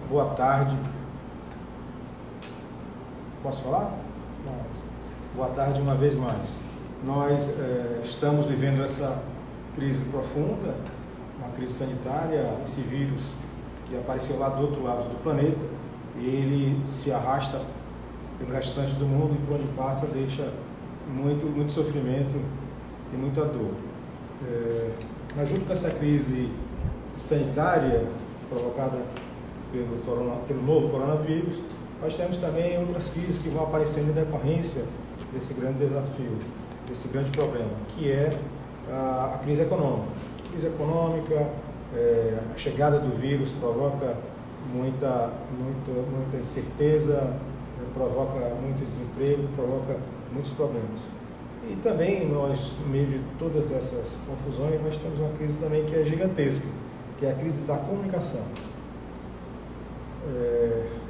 Boa tarde. Posso falar? Boa tarde uma vez mais. Nós estamos vivendo essa crise profunda, uma crise sanitária, esse vírus que apareceu lá do outro lado do planeta, ele se arrasta pelo restante do mundo e por onde passa deixa muito sofrimento e muita dor. Mas junto com essa crise sanitária provocada pelo novo coronavírus, nós temos também outras crises que vão aparecendo em decorrência desse grande desafio, desse grande problema, que é a crise econômica. A crise econômica, a chegada do vírus provoca muita incerteza, provoca muito desemprego, provoca muitos problemas. E também nós, no meio de todas essas confusões, nós temos uma crise também que é gigantesca, que é a crise da comunicação.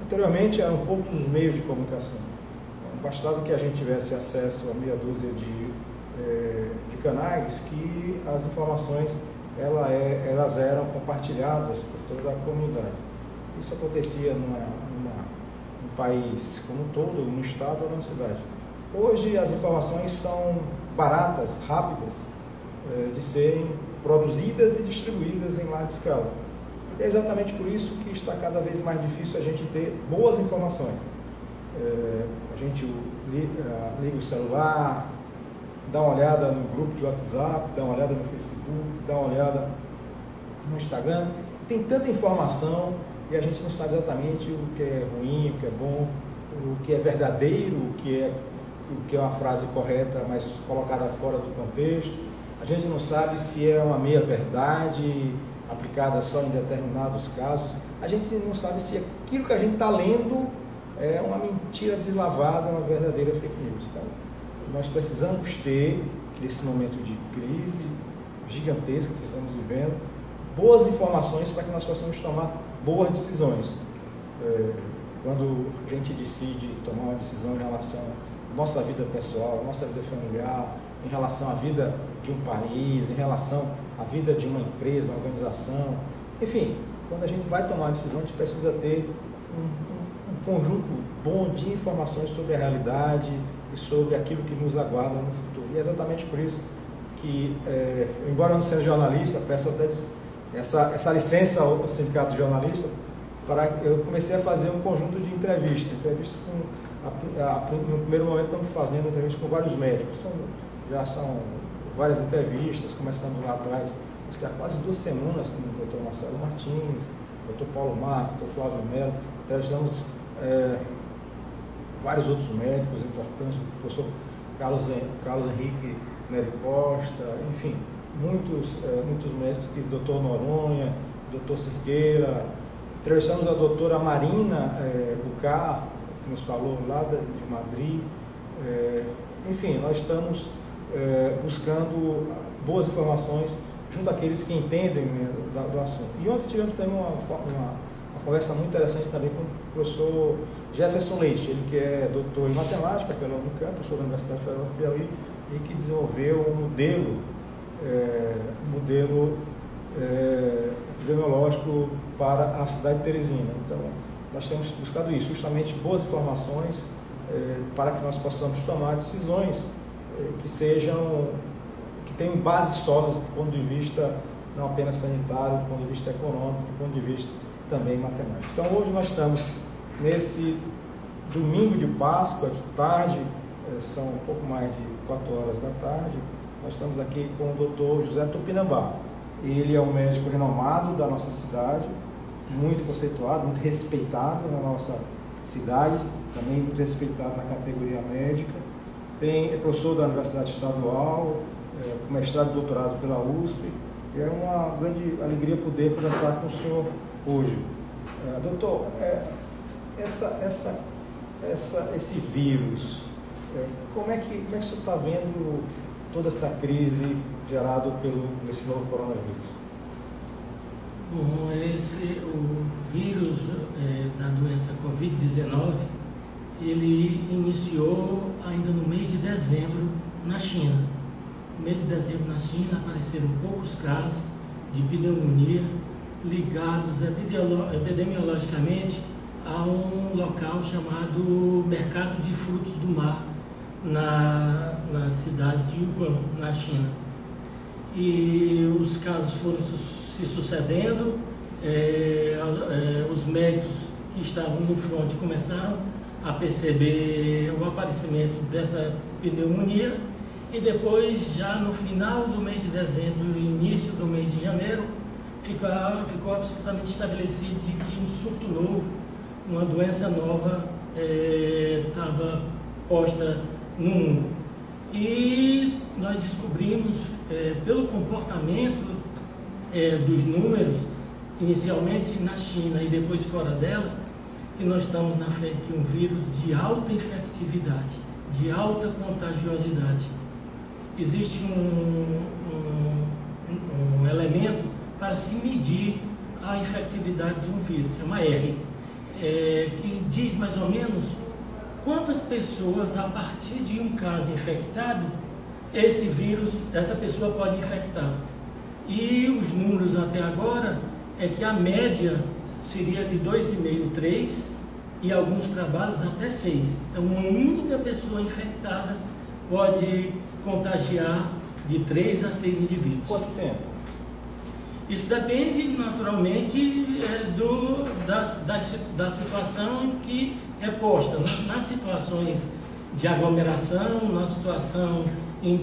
Anteriormente eram poucos os meios de comunicação. Bastava que a gente tivesse acesso a meia dúzia de canais que as informações elas eram compartilhadas por toda a comunidade. Isso acontecia num país como um todo, no estado ou na cidade. Hoje as informações são baratas, rápidas, de serem produzidas e distribuídas em larga escala. É exatamente por isso que está cada vez mais difícil a gente ter boas informações. A gente liga o celular, dá uma olhada no grupo de WhatsApp, dá uma olhada no Facebook, dá uma olhada no Instagram. Tem tanta informação e a gente não sabe exatamente o que é ruim, o que é bom, o que é verdadeiro, o que é uma frase correta, mas colocada fora do contexto. A gente não sabe se é uma meia-verdade aplicada só em determinados casos. A gente não sabe se aquilo que a gente está lendo é uma mentira deslavada, uma verdadeira fake news. Então, nós precisamos ter, nesse momento de crise gigantesca que estamos vivendo, boas informações para que nós possamos tomar boas decisões. Quando a gente decide tomar uma decisão em relação à nossa vida pessoal, à nossa vida familiar, em relação à vida de um país, em relação à vida de uma empresa, uma organização, enfim, quando a gente vai tomar uma decisão, a gente precisa ter um conjunto bom de informações sobre a realidade e sobre aquilo que nos aguarda no futuro. E é exatamente por isso que, embora eu não seja jornalista, peço até essa licença ao Sindicato de Jornalistas, eu comecei a fazer um conjunto de entrevistas no primeiro momento estamos fazendo entrevistas com vários médicos, já são várias entrevistas, começando lá atrás, acho que há quase 2 semanas, com o Dr. Marcelo Martins, Dr. Paulo Marques, Dr. Flávio Melo, entrevistamos vários outros médicos importantes, o professor Carlos Henrique Nery Costa, enfim, muitos médicos, Dr. Noronha, Dr. Cerqueira, entrevistamos a doutora Marina Bucar, que nos falou lá de Madrid, enfim, nós estamos buscando boas informações junto àqueles que entendem do assunto. E ontem tivemos também uma conversa muito interessante também com o professor Jefferson Leite, ele que é doutor em matemática pela Unicamp, professor da Universidade Federal do Piauí, e que desenvolveu um modelo epidemiológico para a cidade de Teresina. Então, nós temos buscado isso, justamente boas informações para que nós possamos tomar decisões que tenham bases sólidas do ponto de vista não apenas sanitário, do ponto de vista econômico, do ponto de vista também matemático. Então, hoje nós estamos nesse domingo de Páscoa, de tarde, são um pouco mais de 4 horas da tarde, nós estamos aqui com o Dr. José Tupinambá. Ele é um médico renomado da nossa cidade, muito conceituado, muito respeitado na nossa cidade, também muito respeitado na categoria médica. É professor da Universidade Estadual, com mestrado e doutorado pela USP. E é uma grande alegria poder conversar com o senhor hoje. Doutor, esse vírus, como é que o senhor está vendo toda essa crise gerada por esse novo coronavírus? Bom, o vírus da doença Covid-19, ele iniciou ainda no mês de dezembro na China. No mês de dezembro na China apareceram poucos casos de pneumonia ligados epidemiologicamente a um local chamado Mercado de Frutos do Mar, na cidade de Wuhan, na China. E os casos foram se sucedendo, os médicos que estavam no fronte começaram a perceber o aparecimento dessa pneumonia, e depois, já no final do mês de dezembro e início do mês de janeiro, ficou absolutamente estabelecido de que um surto novo, uma doença nova estava posta no mundo. E nós descobrimos, pelo comportamento dos números, inicialmente na China e depois fora dela, que nós estamos na frente de um vírus de alta infectividade, de alta contagiosidade. Existe um elemento para se medir a infectividade de um vírus, é uma R, que diz mais ou menos quantas pessoas, a partir de um caso infectado, esse vírus, essa pessoa pode infectar. E os números até agora é que a média seria de 2,5, 3, e alguns trabalhos até 6. Então, uma única pessoa infectada pode contagiar de 3 a 6 indivíduos. Quanto tempo? Isso depende, naturalmente, da situação em que é posta. Nas situações de aglomeração, na situação em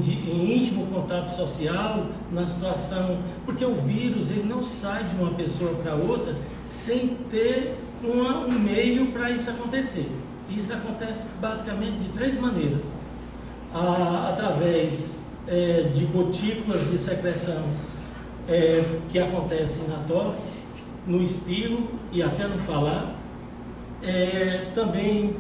íntimo contato social, na situação... Porque o vírus ele não sai de uma pessoa para outra sem ter um meio para isso acontecer. Isso acontece basicamente de 3 maneiras. Através de gotículas de secreção que acontecem na tosse, no espirro e até no falar. Também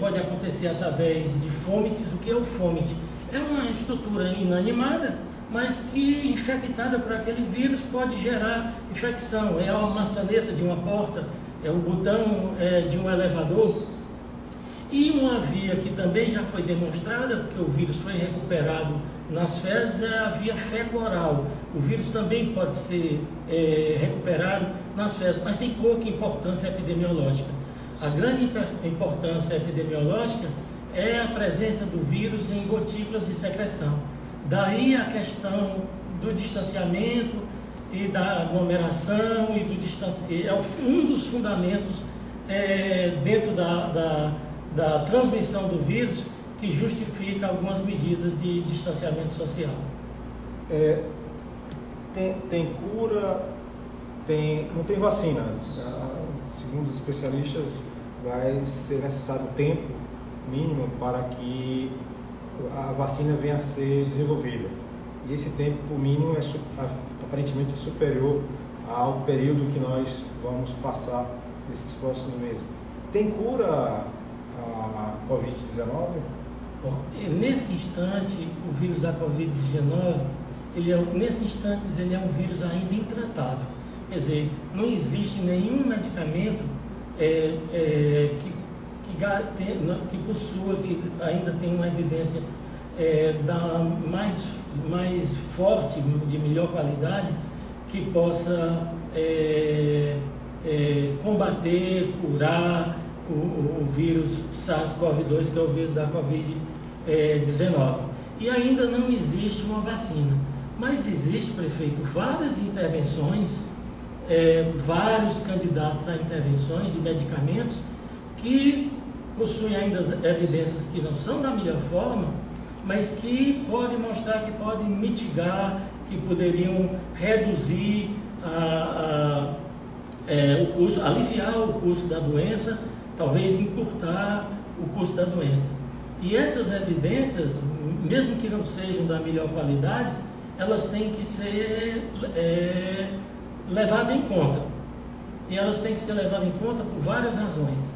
pode acontecer através de fômites. O que é o fômite? É uma estrutura inanimada, mas que, infectada por aquele vírus, pode gerar infecção. É uma maçaneta de uma porta, é o botão de um elevador. E uma via que também já foi demonstrada, porque o vírus foi recuperado nas fezes, é a via feco-oral. O vírus também pode ser recuperado nas fezes, mas tem pouca importância epidemiológica. A grande importância epidemiológica é a presença do vírus em gotículas de secreção. Daí a questão do distanciamento e da aglomeração e do distanciamento. É um dos fundamentos dentro da transmissão do vírus que justifica algumas medidas de distanciamento social. Tem cura, não tem vacina. Segundo os especialistas, vai ser necessário tempo mínimo para que a vacina venha a ser desenvolvida. E esse tempo mínimo aparentemente é superior ao período que nós vamos passar nesses próximos meses. Tem cura a Covid-19? Bom, nesse instante, o vírus da Covid-19, nesse instante, ele é um vírus ainda intratável. Quer dizer, não existe nenhum medicamento que possua, que ainda tem uma evidência mais forte, de melhor qualidade, que possa combater, curar o vírus SARS-CoV-2, que é o vírus da Covid-19. E ainda não existe uma vacina. Mas existe, prefeito, várias intervenções, vários candidatos a intervenções de medicamentos que possuem ainda evidências que não são da melhor forma, mas que podem mostrar que podem mitigar, que poderiam reduzir o custo, aliviar o custo da doença, talvez encurtar o custo da doença. E essas evidências, mesmo que não sejam da melhor qualidade, elas têm que ser levadas em conta. E elas têm que ser levadas em conta por várias razões.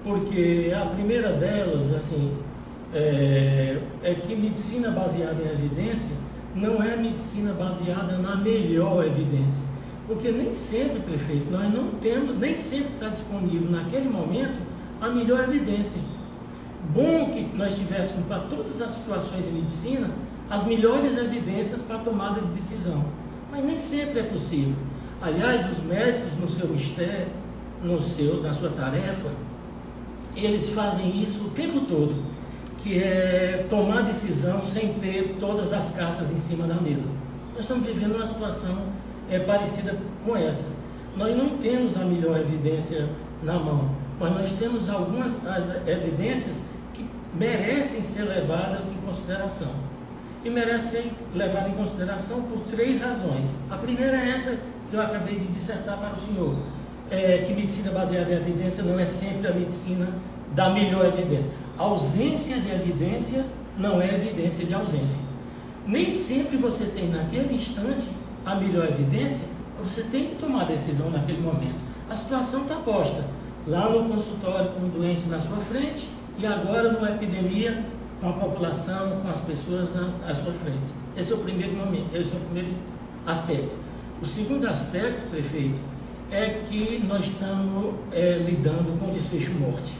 Porque a primeira delas, assim, é que medicina baseada em evidência não é medicina baseada na melhor evidência. Porque nem sempre, prefeito, nós não temos, nem sempre está disponível naquele momento a melhor evidência. Bom que nós tivéssemos para todas as situações de medicina as melhores evidências para a tomada de decisão. Mas nem sempre é possível. Aliás, os médicos no seu mistério, na sua tarefa, eles fazem isso o tempo todo, que é tomar decisão sem ter todas as cartas em cima da mesa. Nós estamos vivendo uma situação parecida com essa. Nós não temos a melhor evidência na mão, mas nós temos algumas evidências que merecem ser levadas em consideração. E merecem ser levadas em consideração por 3 razões. A primeira é essa que eu acabei de dissertar para o senhor, que medicina baseada em evidência não é sempre a medicina da melhor evidência. A ausência de evidência não é evidência de ausência. Nem sempre você tem naquele instante a melhor evidência, você tem que tomar decisão naquele momento. A situação está posta lá no consultório com o doente na sua frente e agora numa epidemia com a população, com as pessoas à sua frente. Esse é o primeiro momento, esse é o primeiro aspecto. O segundo aspecto, prefeito, é que nós estamos lidando com desfecho morte.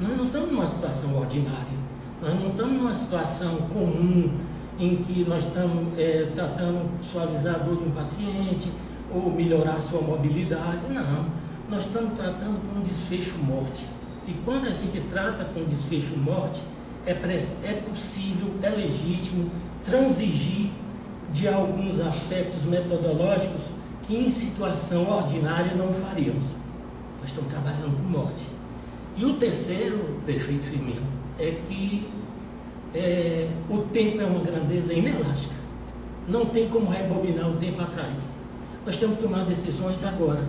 Nós não estamos numa situação ordinária, nós não estamos numa situação comum em que nós estamos tratando suavizar a dor de um paciente ou melhorar a sua mobilidade. Não, nós estamos tratando com desfecho morte. E quando a gente trata com desfecho morte, é possível, é legítimo transigir de alguns aspectos metodológicos que em situação ordinária não faríamos. Nós estamos trabalhando com morte. E o terceiro, prefeito Firmino, é que o tempo é uma grandeza inelástica. Não tem como rebobinar o tempo atrás. Nós temos que tomar decisões agora.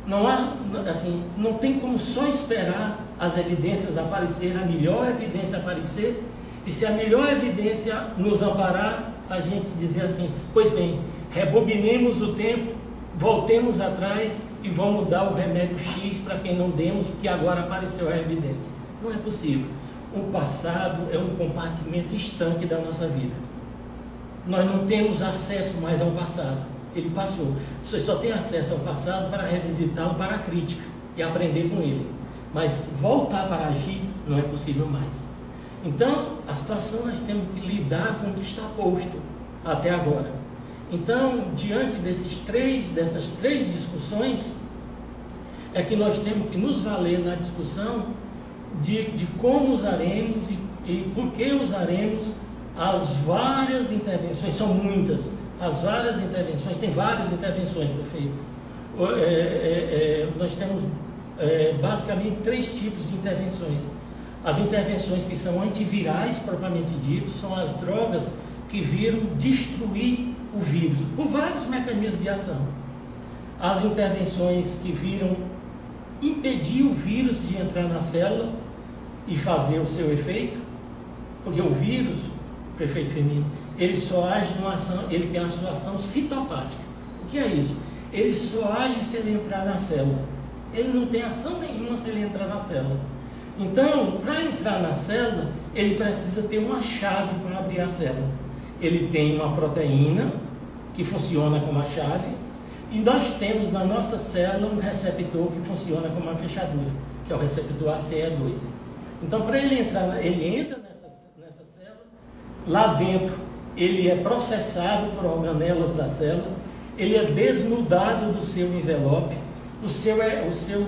Não tem como só esperar as evidências aparecerem, a melhor evidência aparecer, e se a melhor evidência nos amparar, a gente dizer assim, pois bem, rebobinemos o tempo, voltemos atrás e vamos dar o remédio X para quem não demos, porque agora apareceu a evidência. Não é possível. O passado é um compartimento estanque da nossa vida. Nós não temos acesso mais ao passado. Ele passou. Você só tem acesso ao passado para revisitá-lo para a crítica e aprender com ele. Mas voltar para agir não é possível mais. Então, a situação nós temos que lidar com o que está posto até agora. Então, diante dessas três discussões, é que nós temos que nos valer na discussão de como usaremos e por que usaremos as várias intervenções. São muitas, as várias intervenções, tem várias intervenções, prefeito. Nós temos basicamente 3 tipos de intervenções. As intervenções que são antivirais, propriamente dito, são as drogas que viram destruir o vírus, por vários mecanismos de ação. As intervenções que viram impedir o vírus de entrar na célula e fazer o seu efeito, porque o vírus, prefeito Firmino, ele só age numa ação, ele tem a sua ação citopática. O que é isso? Ele só age se ele entrar na célula. Ele não tem ação nenhuma se ele entrar na célula. Então, para entrar na célula, ele precisa ter uma chave para abrir a célula. Ele tem uma proteína que funciona como a chave, e nós temos na nossa célula um receptor que funciona como uma fechadura, que é o receptor ACE2. Então, para ele entrar, ele entra nessa célula, lá dentro ele é processado por organelas da célula, ele é desnudado do seu envelope, o seu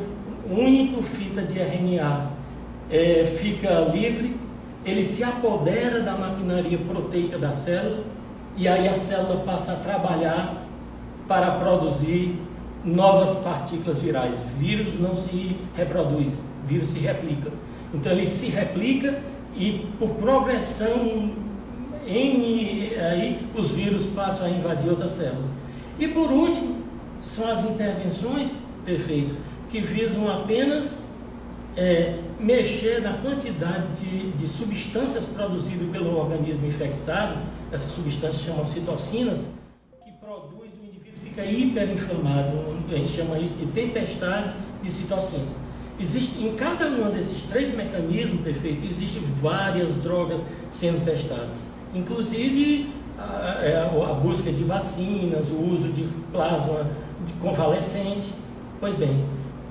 único fita de RNA fica livre, ele se apodera da maquinaria proteica da célula, e aí a célula passa a trabalhar para produzir novas partículas virais. Vírus não se reproduz, vírus se replica. Então ele se replica e por progressão aí os vírus passam a invadir outras células. E por último, são as intervenções, prefeito, que visam apenas mexer na quantidade de substâncias produzidas pelo organismo infectado. Essas substâncias chamam citocinas, que produz, o indivíduo fica hiperinflamado, a gente chama isso de tempestade de citocina. Existe, em cada um desses 3 mecanismos, prefeito, existem várias drogas sendo testadas, inclusive a busca de vacinas, o uso de plasma convalescente. Pois bem,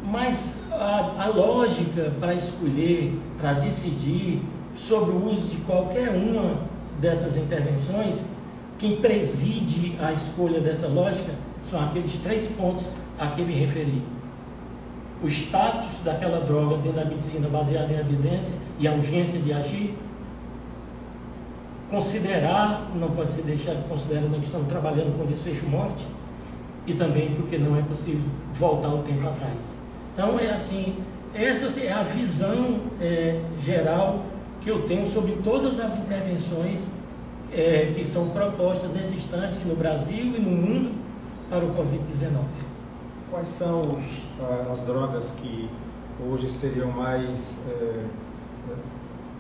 mas a lógica para escolher, para decidir sobre o uso de qualquer uma dessas intervenções, quem preside a escolha dessa lógica são aqueles 3 pontos a que me referi. O status daquela droga dentro da medicina baseada em evidência e a urgência de agir. Considerar, não pode se deixar de considerar que estamos trabalhando com desfecho morte, e também porque não é possível voltar o tempo atrás. Então é assim, essa é a visão geral que eu tenho sobre todas as intervenções que são propostas nesse instante no Brasil e no mundo para o Covid-19. Quais são as drogas que hoje seriam mais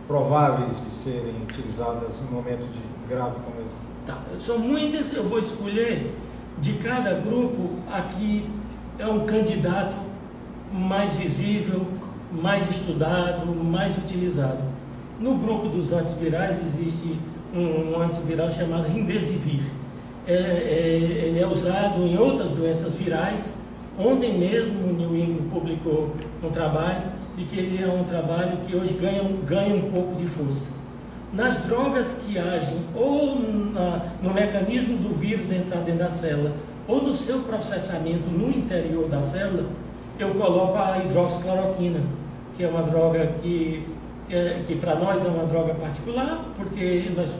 prováveis de serem utilizadas em um momento de grave como esse? Tá, são muitas, eu vou escolher de cada grupo. Aqui é um candidato mais visível, mais estudado, mais utilizado. No grupo dos antivirais existe um antiviral chamado Remdesivir. Ele é usado em outras doenças virais. Ontem mesmo o New England publicou um trabalho de que ele é um trabalho que hoje ganha um pouco de força. Nas drogas que agem ou no mecanismo do vírus entrar dentro da célula ou no seu processamento no interior da célula, eu coloco a hidroxicloroquina, que é uma droga que para nós é uma droga particular, porque nós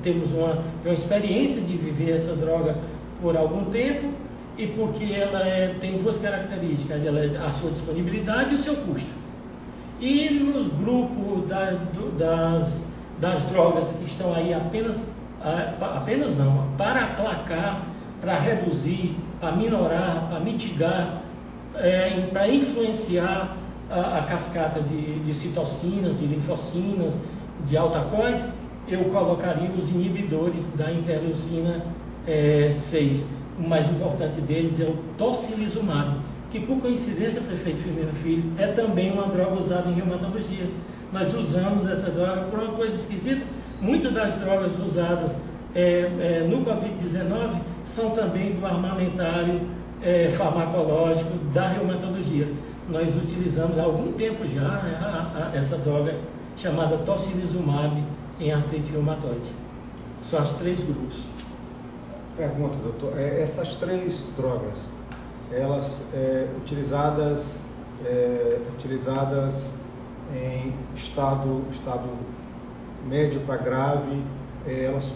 temos uma experiência de viver essa droga por algum tempo, e porque ela tem 2 características: a sua disponibilidade e o seu custo. E nos grupos das drogas que estão aí apenas não, para aplacar, para reduzir, para minorar, para mitigar, para influenciar a cascata de citocinas, de linfocinas, de altacoides, eu colocaria os inibidores da interleucina 6. O mais importante deles é o tocilizumab, que por coincidência, prefeito Firmino Filho, é também uma droga usada em reumatologia. Nós usamos essa droga por uma coisa esquisita. Muitas das drogas usadas no Covid-19 são também do armamentário farmacológico da reumatologia. Nós utilizamos há algum tempo já essa droga chamada tocilizumab em artrite reumatoide. São os 3 grupos. Pergunta, doutor. Essas 3 drogas, elas utilizadas em estado médio para grave, elas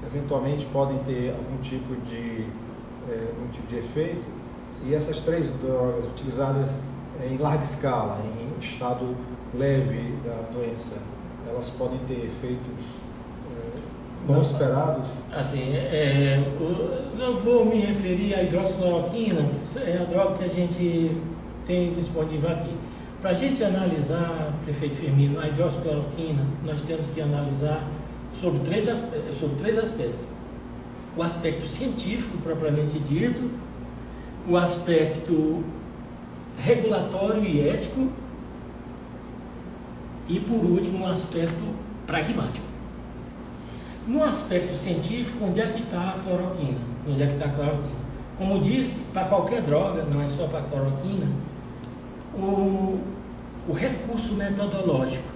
eventualmente podem ter algum tipo de efeito, e essas 3 drogas utilizadas em larga escala, em estado leve da doença, elas podem ter efeitos não esperados? Assim, eu vou me referir à hidroxicloroquina, que é a droga que a gente tem disponível aqui. Para a gente analisar, prefeito Firmino, a hidroxicloroquina, nós temos que analisar sobre três aspectos. O aspecto científico, propriamente dito, o aspecto regulatório e ético, e, por último, o aspecto pragmático. No aspecto científico, onde é que está a cloroquina? Onde é que está a cloroquina? Como disse, para qualquer droga, não é só para a cloroquina, o recurso metodológico,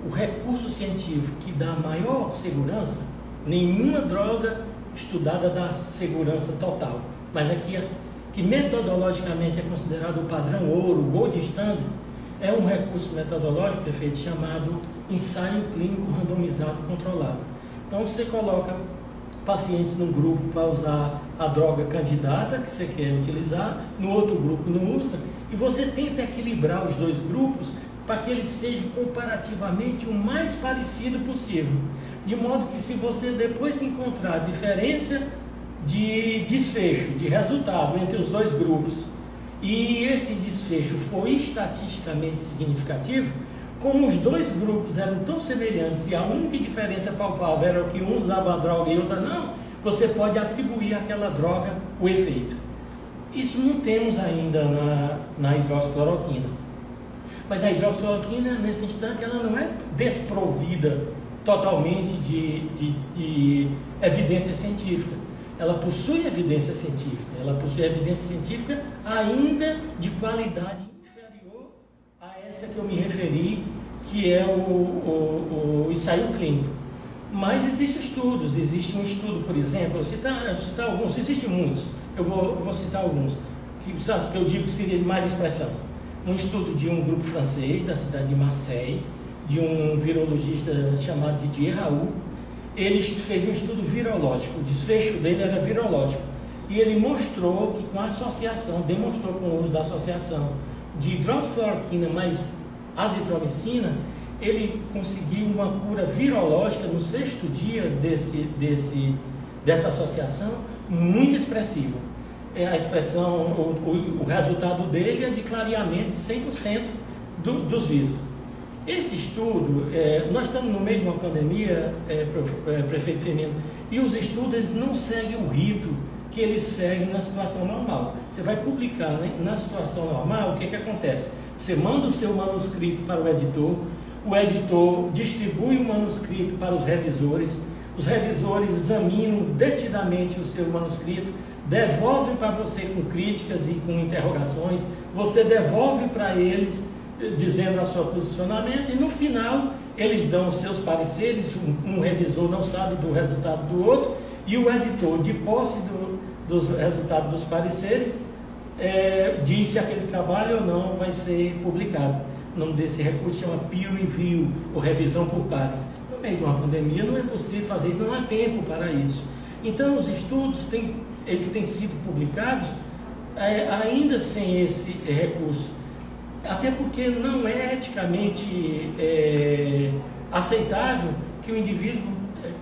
o recurso científico que dá maior segurança, nenhuma droga estudada dá segurança total, mas aqui que metodologicamente é considerado o padrão ouro, o gold standard, é um recurso metodológico, prefeito, chamado ensaio clínico randomizado controlado. Então você coloca pacientes num grupo para usar a droga candidata que você quer utilizar, no outro grupo não usa, e você tenta equilibrar os 2 grupos para que eles sejam comparativamente o mais parecido possível, de modo que, se você depois encontrar diferença de desfecho, de resultado entre os 2 grupos, e esse desfecho for estatisticamente significativo, como os 2 grupos eram tão semelhantes e a única diferença palpável era que um usava a droga e outra não, você pode atribuir àquela droga o efeito. Isso não temos ainda na hidroxicloroquina. Mas a hidroxicloroquina, nesse instante, ela não é desprovida totalmente de evidência científica. Ela possui evidência científica. Ela possui evidência científica ainda de qualidade inferior a essa que eu me referi, que é o ensaio clínico. Mas existem estudos. Existe um estudo, por exemplo, eu citar alguns, existem muitos, Eu vou citar alguns, que eu digo que seria de mais expressão. Um estudo de um grupo francês, da cidade de Marseille, de um virologista chamado Didier Raoult. Ele fez um estudo virológico, o desfecho dele era virológico. E ele mostrou que com a associação, demonstrou com o uso da associação de hidroxicloroquina mais azitromicina, ele conseguiu uma cura virológica no 6º dia dessa associação, muito expressiva. A expressão, o resultado dele é de clareamento de 100% dos vírus. Esse estudo, nós estamos no meio de uma pandemia, prefeito Firmino, e os estudos eles não seguem o rito que eles seguem na situação normal. Você vai publicar, né, na situação normal, o que acontece? Você manda o seu manuscrito para o editor distribui o manuscrito para os revisores examinam detidamente o seu manuscrito, devolvem para você com críticas e com interrogações, você devolve para eles dizendo o seu posicionamento e no final eles dão os seus pareceres, um revisor não sabe do resultado do outro e o editor, de posse dos resultados dos pareceres, diz se aquele trabalho ou não vai ser publicado. O nome desse recurso chama peer review, ou revisão por pares. No meio de uma pandemia não é possível fazer isso, não há tempo para isso. Então os estudos eles têm sido publicados ainda sem esse recurso. Até porque não é eticamente aceitável que o indivíduo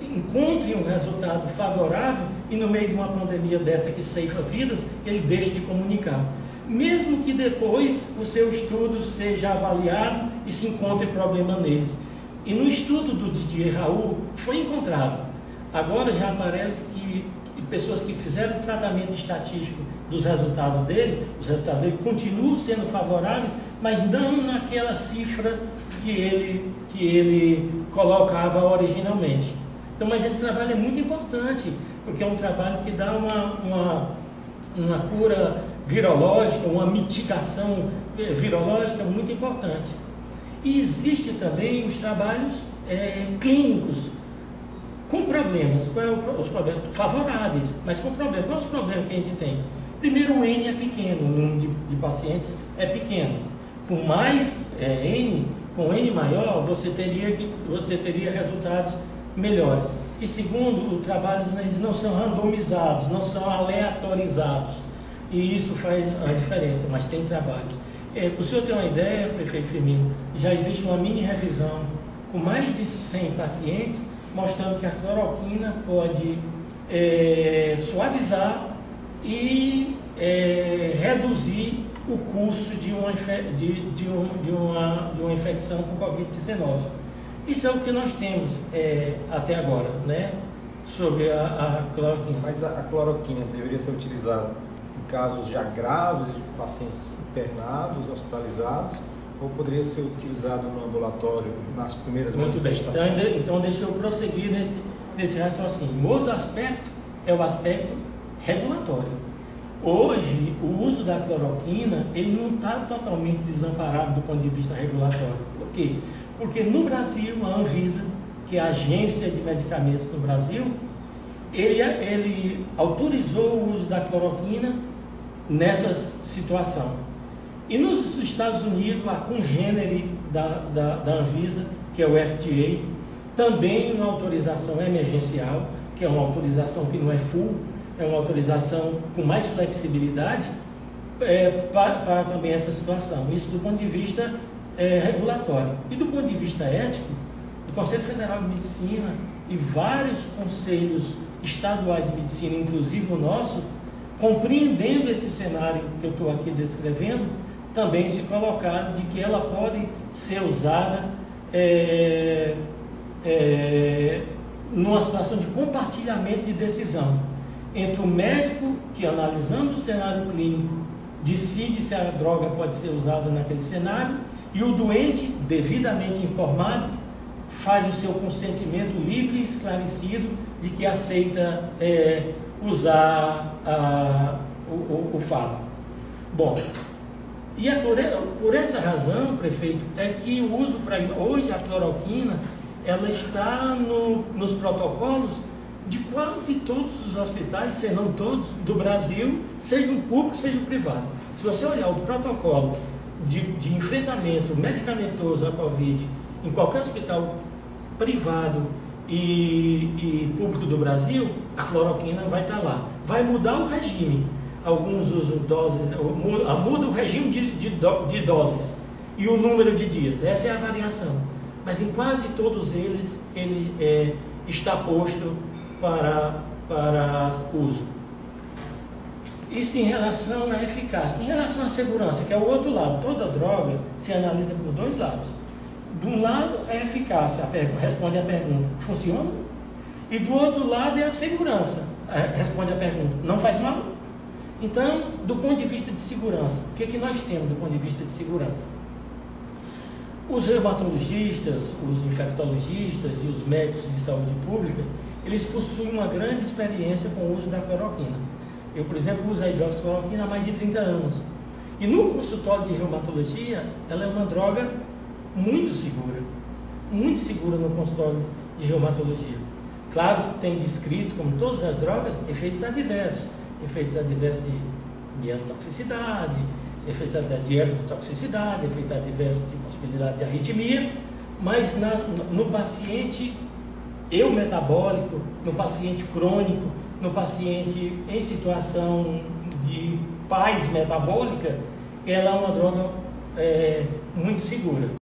encontre um resultado favorável e no meio de uma pandemia dessa que ceifa vidas, ele deixe de comunicar. Mesmo que depois o seu estudo seja avaliado e se encontre problema neles. E no estudo do Didier Raoult foi encontrado. Agora já aparece que pessoas que fizeram o tratamento estatístico dos resultados dele, os resultados dele continuam sendo favoráveis, mas não naquela cifra que ele colocava originalmente. Então, mas esse trabalho é muito importante, porque é um trabalho que dá uma cura virológica, uma mitigação virológica muito importante. E existe também os trabalhos clínicos com problemas. Qual é os problemas? Favoráveis, mas com problemas. Qual é os problemas que a gente tem? Primeiro, o N é pequeno, o número de pacientes é pequeno. Com mais N, com N maior, você teria resultados melhores. E segundo, os trabalhos eles não são randomizados, não são aleatorizados. E isso faz a diferença, mas tem trabalhos. Para o senhor ter uma ideia, prefeito Firmino, já existe uma mini revisão com mais de 100 pacientes, mostrando que a cloroquina pode suavizar e reduzir o curso de uma infecção com Covid-19. Isso é o que nós temos até agora, né, sobre a cloroquina. Mas a cloroquina deveria ser utilizada em casos já graves, de pacientes internados, hospitalizados, ou poderia ser utilizado no ambulatório nas primeiras manifestações? Muito bem, então deixa eu prosseguir nesse raciocínio. Um outro aspecto é o aspecto regulatório. Hoje, o uso da cloroquina ele não está totalmente desamparado do ponto de vista regulatório. Por quê? Porque no Brasil, a Anvisa, que é a agência de medicamentos no Brasil, ele autorizou o uso da cloroquina nessa situação. E nos Estados Unidos, a congênere da Anvisa, que é o FDA, também uma autorização emergencial, que é uma autorização que não é full, é uma autorização com mais flexibilidade para também essa situação. Isso do ponto de vista regulatório. E do ponto de vista ético, o Conselho Federal de Medicina e vários conselhos estaduais de medicina, inclusive o nosso, compreendendo esse cenário que eu estou aqui descrevendo, também se colocaram de que ela pode ser usada numa situação de compartilhamento de decisão entre o médico que, analisando o cenário clínico, decide se a droga pode ser usada naquele cenário, e o doente, devidamente informado, faz o seu consentimento livre e esclarecido de que aceita usar o fármaco. Bom, e por essa razão, prefeito, é que o uso hoje a cloroquina ela está nos protocolos de quase todos os hospitais, se não todos, do Brasil, sejam públicos, sejam privados. Se você olhar o protocolo de enfrentamento medicamentoso à Covid em qualquer hospital privado e público do Brasil, a cloroquina vai estar lá. Vai mudar o regime. Alguns usam doses, muda o regime de doses e o número de dias. Essa é a variação. Mas em quase todos eles, ele está posto para uso. Isso em relação à eficácia. Em relação à segurança, que é o outro lado, toda droga se analisa por dois lados. De um lado é a eficácia, responde a pergunta, funciona? E do outro lado é a segurança, responde a pergunta, não faz mal? Então, do ponto de vista de segurança, o que nós temos do ponto de vista de segurança? Os reumatologistas, os infectologistas e os médicos de saúde pública, eles possuem uma grande experiência com o uso da cloroquina. Eu, por exemplo, uso a hidroxicloroquina há mais de 30 anos. E no consultório de reumatologia, ela é uma droga muito segura no consultório de reumatologia. Claro que tem descrito, como todas as drogas, efeitos adversos de mielotoxicidade, efeitos adversos de hepatotoxicidade, efeitos adversos de possibilidade de arritmia, mas no paciente eumetabólico, no paciente crônico, no paciente em situação de paz metabólica, ela é uma droga muito segura.